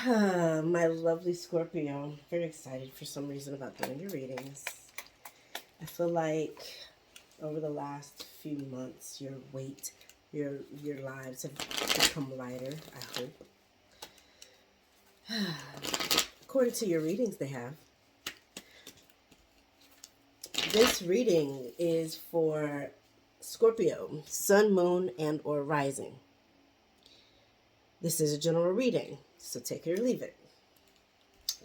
My lovely Scorpio, very excited for some reason about doing your readings. I feel like over the last few months, your weight, your lives have become lighter, I hope. According to your readings, they have. This reading is for Scorpio, Sun, Moon, and or Rising. This is a general reading, so take it or leave it.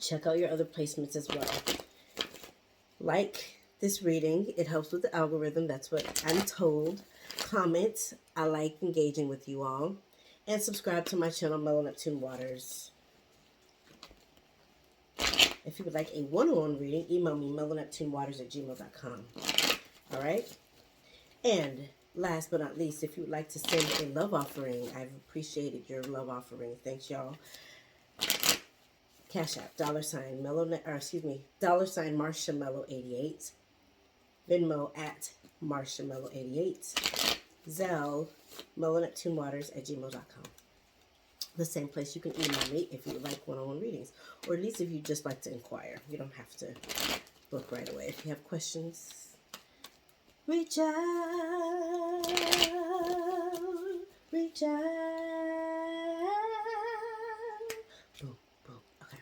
Check out your other placements as well. Like this reading, it helps with the algorithm. That's what I'm told. Comment. I like engaging with you all. And subscribe to my channel, MellowNeptuneWaters. If you would like a one-on-one reading, email me, MellowNeptuneWaters@gmail.com. All right? And last but not least, if you would like to send a love offering, I've appreciated your love offering. Thanks, y'all. CashApp, $, $, Marsha Mellow88. Venmo at Marsha Mellow88. ZELLE, MellowNeptuneWaters@gmail.com. The same place you can email me if you would like one-on-one readings. Or at least if you just like to inquire. You don't have to book right away. If you have questions, reach out. Reach out. Boom, boom. Okay.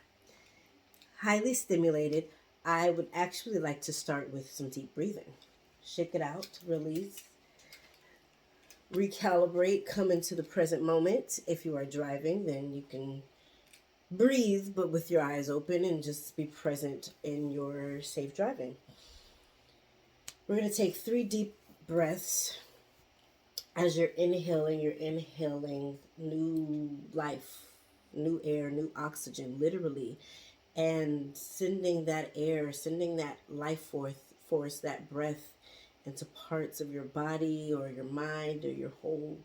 Highly stimulated. I would actually like to start with some deep breathing. Shake it out, release, recalibrate, come into the present moment. If you are driving, then you can breathe, but with your eyes open and just be present in your safe driving. We're going to take 3 deep breaths. As you're inhaling new life, new air, new oxygen, literally. And sending that air, sending that life force, that breath into parts of your body or your mind or your whole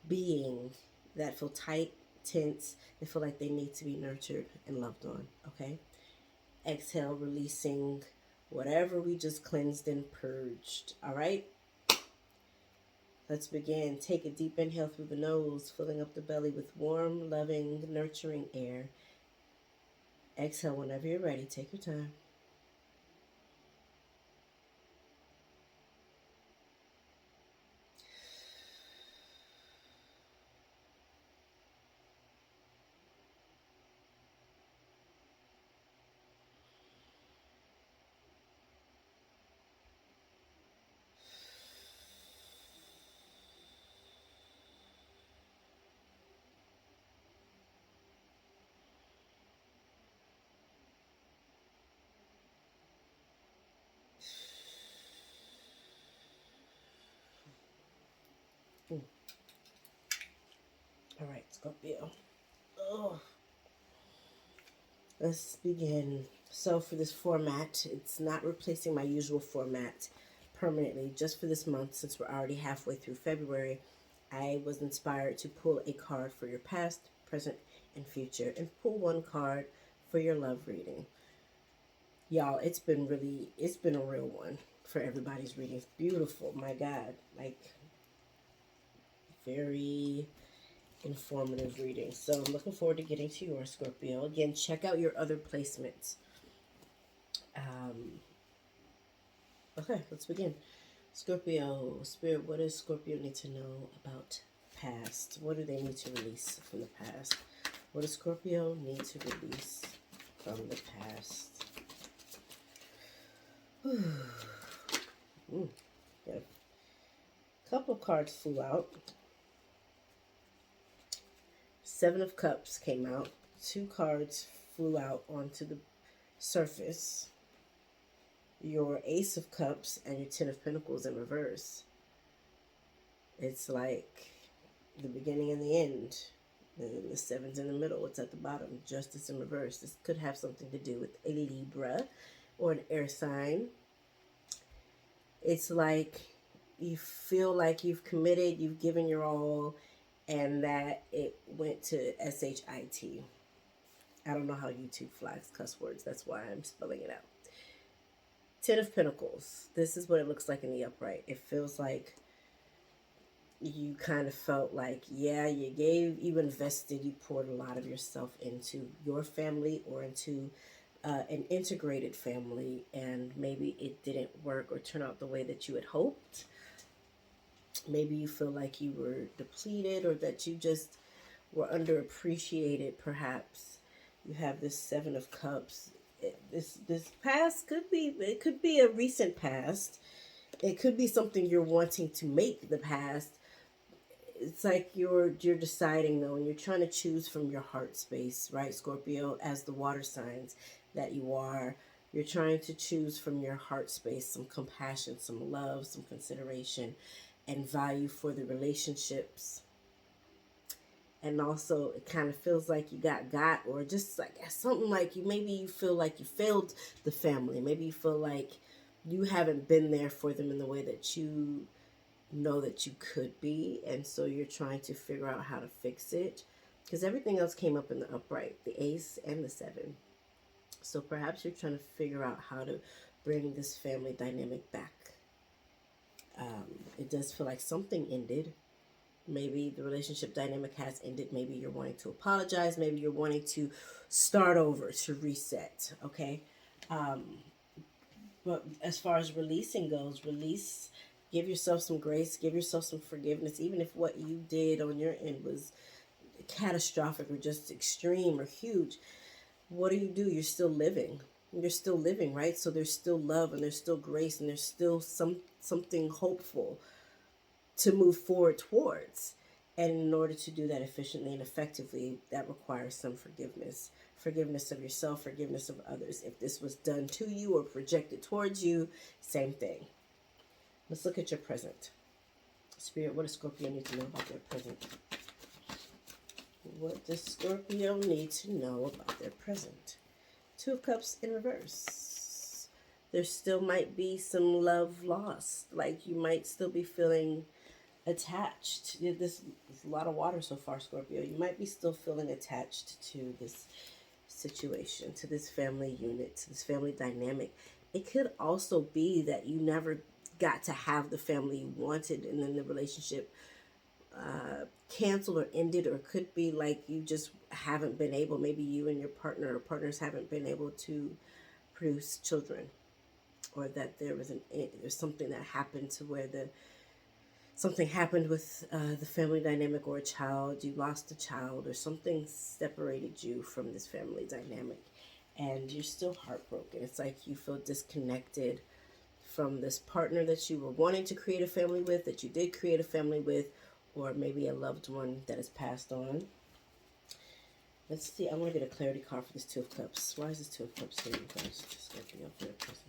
being that feel tight, tense, they feel like they need to be nurtured and loved on, okay? Exhale, releasing whatever we just cleansed and purged, all right? Let's begin. Take a deep inhale through the nose, filling up the belly with warm, loving, nurturing air. Exhale whenever you're ready. Take your time. All right, Scorpio. Oh. Let's begin. So for this format, it's not replacing my usual format permanently. Just for this month, since we're already halfway through February, I was inspired to pull a card for your past, present, and future, and pull 1 card for your love reading. Y'all, it's been a real one for everybody's readings. Beautiful, my God. Like, very informative reading. So I'm looking forward to getting to yours, Scorpio. Again, check out your other placements. Okay, let's begin. Scorpio, Spirit, what does Scorpio need to know about past? What do they need to release from the past? What does Scorpio need to release from the past? Yeah. A couple of cards flew out. 7 of Cups came out. 2 cards flew out onto the surface. Your Ace of Cups and your 10 of Pentacles in reverse. It's like the beginning and the end. And the 7's in the middle. It's at the bottom. Justice in reverse. This could have something to do with a Libra or an air sign. It's like you feel like you've committed, you've given your all, and that it went to SHIT. I don't know how YouTube flags cuss words. That's why I'm spelling it out. 10 of Pentacles. This is what it looks like in the upright. It feels like you kind of felt like, yeah, you invested, you poured a lot of yourself into your family or into an integrated family, and maybe it didn't work or turn out the way that you had hoped. Maybe you feel like you were depleted or that you just were underappreciated, perhaps. You have this Seven of Cups. This past it could be a recent past. It could be something you're wanting to make the past. It's like you're deciding though, and you're trying to choose from your heart space, right, Scorpio, as the water signs that you are. You're trying to choose from your heart space some compassion, some love, some consideration, and value for the relationships. And also, it kind of feels like you got, or just like something like maybe you feel like you failed the family. Maybe you feel like you haven't been there for them in the way that you know that you could be, and so you're trying to figure out how to fix it, because everything else came up in the upright, the ace and the seven. So perhaps you're trying to figure out how to bring this family dynamic back. It does feel like something ended. Maybe the relationship dynamic has ended. Maybe you're wanting to apologize. Maybe you're wanting to start over, to reset. Okay. But as far as releasing goes, release, give yourself some grace, give yourself some forgiveness, even if what you did on your end was catastrophic or just extreme or huge. What do? You're still living. You're still living, right? So there's still love and there's still grace and there's still something hopeful to move forward towards. And in order to do that efficiently and effectively, that requires some forgiveness. Forgiveness of yourself, forgiveness of others. If this was done to you or projected towards you, same thing. Let's look at your present. Spirit, what does Scorpio need to know about their present? What does Scorpio need to know about their present? Two of Cups in reverse. There still might be some love lost. Like you might still be feeling attached. This is a lot of water so far, Scorpio. You might be still feeling attached to this situation, to this family unit, to this family dynamic. It could also be that you never got to have the family you wanted, and then the relationship canceled or ended, or it could be like you just haven't been able, maybe you and your partner or partners haven't been able to produce children, or that there's something that happened to where something happened with the family dynamic, or a child, you lost a child, or something separated you from this family dynamic, and you're still heartbroken. It's like you feel disconnected from this partner that you were wanting to create a family with, that you did create a family with, or maybe a loved one that has passed on. Let's see. I want to get a clarity card for this Two of Cups. Why is this Two of Cups here? Guys, just open up their person.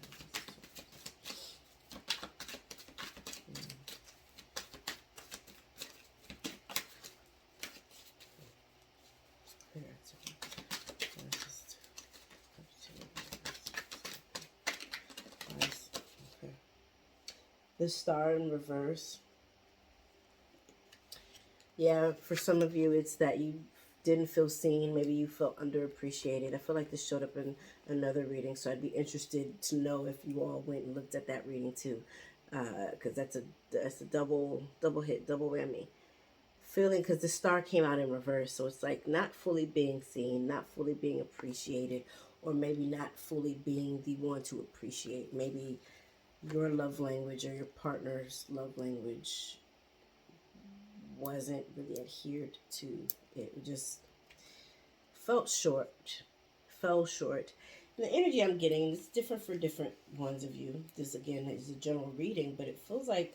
The Star in reverse. Yeah, for some of you, it's that you didn't feel seen. Maybe you felt underappreciated. I feel like this showed up in another reading, so I'd be interested to know if you all went and looked at that reading too, because that's a double hit, double whammy. Feeling, because the Star came out in reverse, so it's like not fully being seen, not fully being appreciated, or maybe not fully being the one to appreciate. Maybe your love language or your partner's love language wasn't really adhered to. It just fell short. And the energy I'm getting is different for different ones of you. This again is a general reading, but it feels like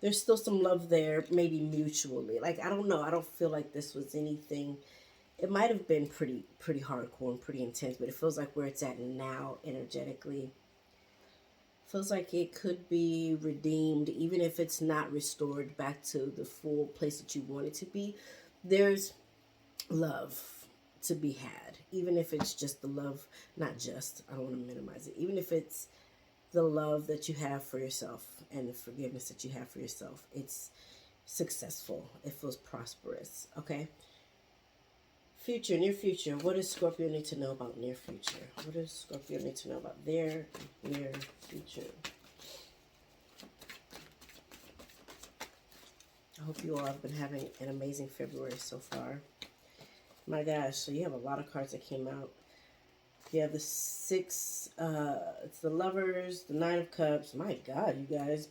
there's still some love there, maybe mutually. Like, I don't know. I don't feel like this was anything. It might have been pretty hardcore and pretty intense, but it feels like where it's at now energetically feels like it could be redeemed, even if it's not restored back to the full place that you want it to be. There's love to be had, even if it's just the love, not just, I don't want to minimize it, even if it's the love that you have for yourself and the forgiveness that you have for yourself. It's successful. It feels prosperous. Okay. Future, near future. What does Scorpio need to know about near future? What does Scorpio need to know about their near future? I hope you all have been having an amazing February so far. My gosh, so you have a lot of cards that came out. You have the six, it's the Lovers, the Nine of Cups. My God, you guys.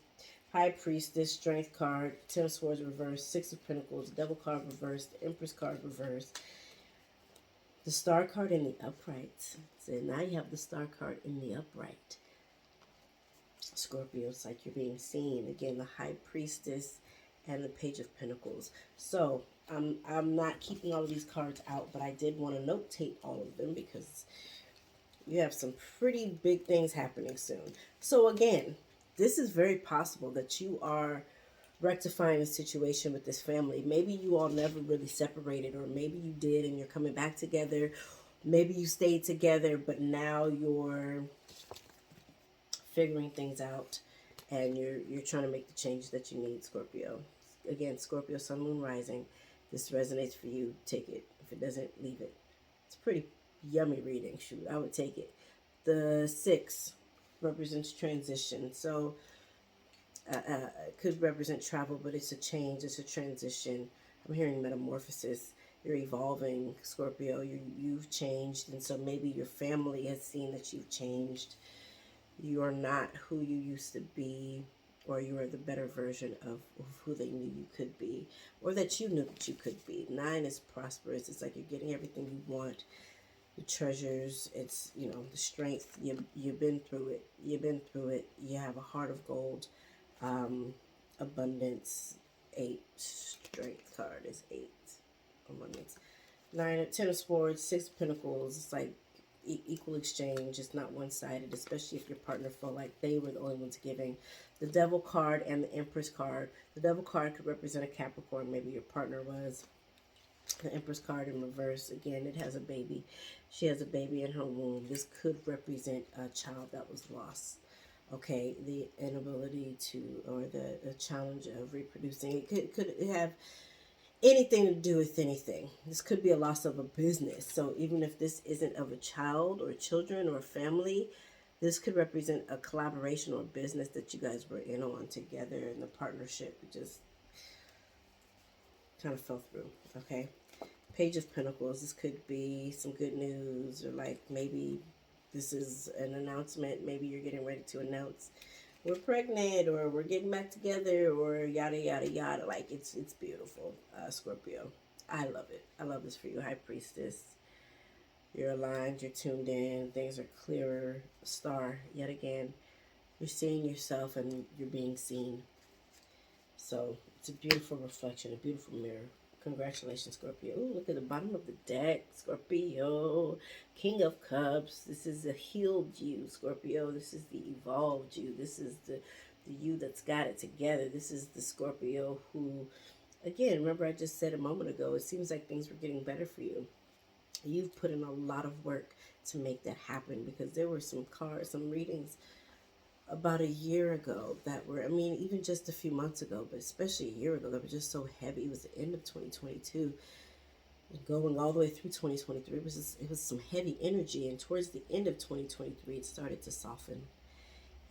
High Priestess, Strength card, Ten of Swords reversed, Six of Pentacles, Devil card reversed, the Empress card reversed, the Star card in the upright. So now you have the Star card in the upright. Scorpio, it's like you're being seen. Again, the High Priestess and the Page of Pentacles. So I'm not keeping all of these cards out, but I did want to notate all of them because you have some pretty big things happening soon. So again, this is very possible that you are rectifying a situation with this family. Maybe you all never really separated, or maybe you did and you're coming back together. Maybe you stayed together, but now you're figuring things out and you're trying to make the changes that you need, Scorpio. Again, Scorpio, Sun, Moon, Rising. This resonates for you. Take it. If it doesn't, leave it. It's pretty yummy reading. Shoot, I would take it. The 6 represents transition. So it could represent travel, but it's a change. It's a transition. I'm hearing metamorphosis. You're evolving, Scorpio. You've changed, and so maybe your family has seen that you've changed. You are not who you used to be, or you are the better version of who they knew you could be, or that you knew that you could be. 9 is prosperous. It's like you're getting everything you want. The treasures, it's, you know, the strength. You've been through it. You've been through it. You have a heart of gold. Abundance. 8. Strength card is 8. Abundance. 9, 10 of Swords, 6 of Pentacles. It's like equal exchange. It's not one-sided, especially if your partner felt like they were the only ones giving. The Devil card and the Empress card. The Devil card could represent a Capricorn. Maybe your partner was. The Empress card in reverse. Again, it has a baby. She has a baby in her womb. This could represent a child that was lost. Okay, the inability to, or the challenge of reproducing. It could have anything to do with anything. This could be a loss of a business. So even if this isn't of a child or children or a family, this could represent a collaboration or business that you guys were in on together, and the partnership just kind of fell through. Okay. Page of Pentacles. This could be some good news, or like maybe this is an announcement. Maybe you're getting ready to announce we're pregnant, or we're getting back together, or yada, yada, yada. Like, it's beautiful, Scorpio. I love it. I love this for you, High Priestess. You're aligned. You're tuned in. Things are clearer. Star, yet again. You're seeing yourself and you're being seen. So it's a beautiful reflection, a beautiful mirror. Congratulations, Scorpio. Ooh, look at the bottom of the deck, Scorpio. King of Cups. This is the healed you, Scorpio. This is the evolved you. This is the you that's got it together. This is the Scorpio who, again, remember I just said a moment ago, it seems like things were getting better for you. You've put in a lot of work to make that happen, because there were some cards, some readings about a year ago that were, I mean, even just a few months ago, but especially a year ago, that were just so heavy. It was the end of 2022, going all the way through 2023. It was some heavy energy, and towards the end of 2023, it started to soften.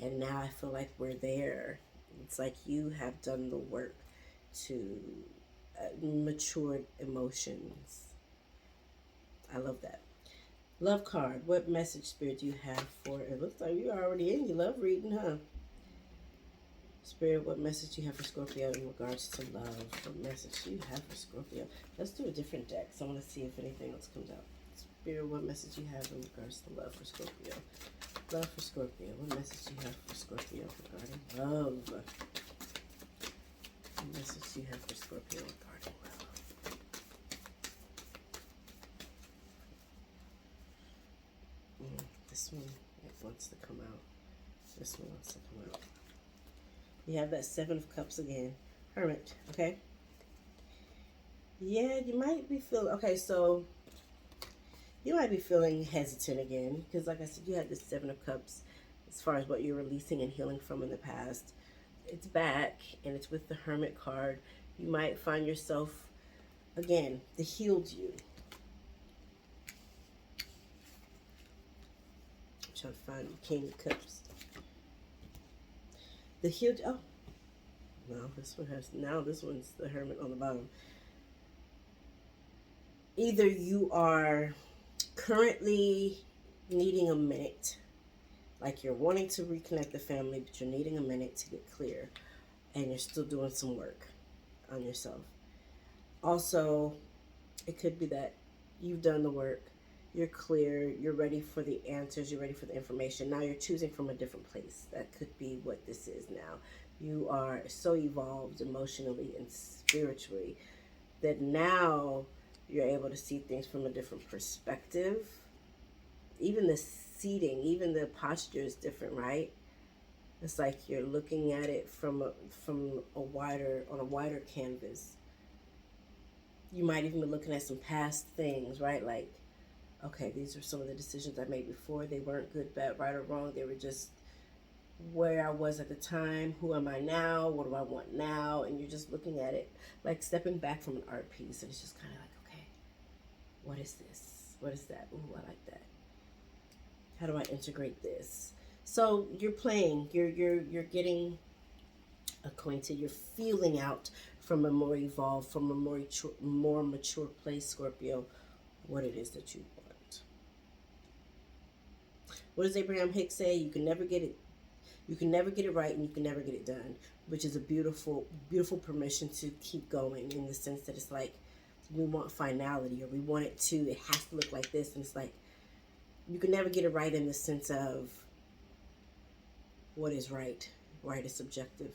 And now I feel like we're there. It's like you have done the work to mature emotions. I love that. Love card. What message, Spirit, do you have for it? It looks like you're already in. You love reading, huh? Spirit, what message do you have for Scorpio in regards to love? What message do you have for Scorpio? Let's do a different deck, so I want to see if anything else comes out. Spirit, what message do you have in regards to love for Scorpio? Love for Scorpio. What message do you have for Scorpio regarding love? What message do you have for Scorpio regarding love? This one, it wants to come out. This one wants to come out. You have that 7 of Cups again. Hermit, okay? Yeah, you might be feeling, okay, so you might be feeling hesitant again, because like I said, you had the 7 of Cups as far as what you're releasing and healing from in the past. It's back, and it's with the Hermit card. You might find yourself, again, the healed you. Trying to find the King of Cups. The healed, oh, No, this one has, now this one's the Hermit on the bottom. Either you are currently needing a minute, like you're wanting to reconnect the family, but you're needing a minute to get clear, and you're still doing some work on yourself. Also, it could be that you've done the work, you're clear, you're ready for the answers, you're ready for the information. Now you're choosing from a different place. That could be what this is now. You are so evolved emotionally and spiritually that now you're able to see things from a different perspective. Even the seating, even the posture is different, right? It's like you're looking at it from a wider, on a wider canvas. You might even be looking at some past things, right? Like, okay, these are some of the decisions I made before. They weren't good, bad, right, or wrong. They were just where I was at the time. Who am I now? What do I want now? And you're just looking at it, like stepping back from an art piece. And it's just kind of like, okay, what is this? What is that? Ooh, I like that. How do I integrate this? So you're playing. You're getting acquainted. You're feeling out from a more evolved, from a more mature place, Scorpio, what it is that you want. What does Abraham Hicks say? You can never get it. You can never get it right, and you can never get it done, which is a beautiful, beautiful permission to keep going, in the sense that it's like we want finality, or we want it to. It has to look like this, and it's like you can never get it right in the sense of what is right. Right is subjective.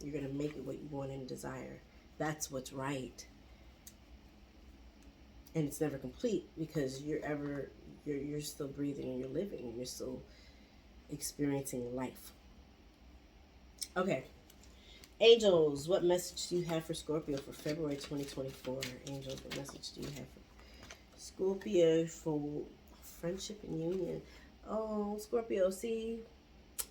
You're gonna make it what you want and desire. That's what's right. And it's never complete, because you're still breathing and you're living and you're still experiencing life. Okay. Angels, what message do you have for Scorpio for February 2024? Angels, what message do you have for Scorpio for friendship and union? Oh, Scorpio, see,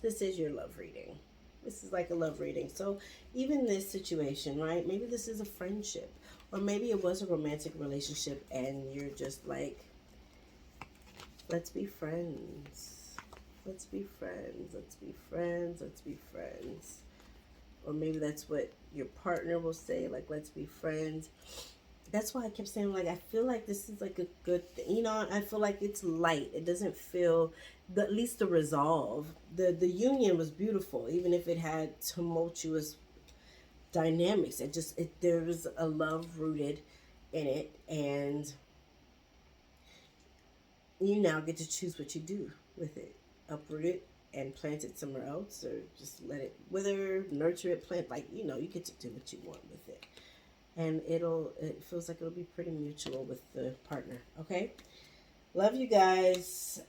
this is your love reading. This is like a love reading. So even this situation, right? Maybe this is a friendship, or maybe it was a romantic relationship and you're just like, let's be friends. Let's be friends. Let's be friends. Let's be friends. Or maybe that's what your partner will say, like, let's be friends. That's why I kept saying, like, I feel like this is like a good thing. You know, I feel like it's light. It doesn't feel, at least the resolve. The union was beautiful, even if it had tumultuous dynamics. There was a love rooted in it, and you now get to choose what you do with it. Uproot it and plant it somewhere else, or just let it wither, nurture it, plant, like, you know, you get to do what you want with it. And it feels like it'll be pretty mutual with the partner. Okay, love you guys.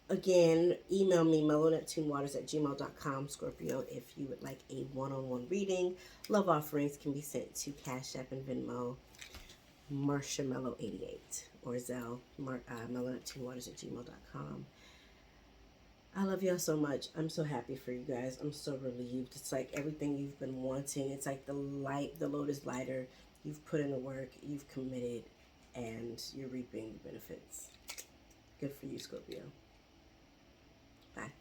Again, email me, MellowNeptuneWaters@gmail.com, Scorpio, if you would like a one-on-one reading. Love offerings can be sent to CashApp and Venmo, Mellow88, or ZELLE, MellowNeptuneWaters@gmail.com. I love y'all so much. I'm so happy for you guys. I'm so relieved. It's like everything you've been wanting. It's like the load is lighter. You've put in the work, you've committed, and you're reaping the benefits. Good for you, Scorpio. Bye.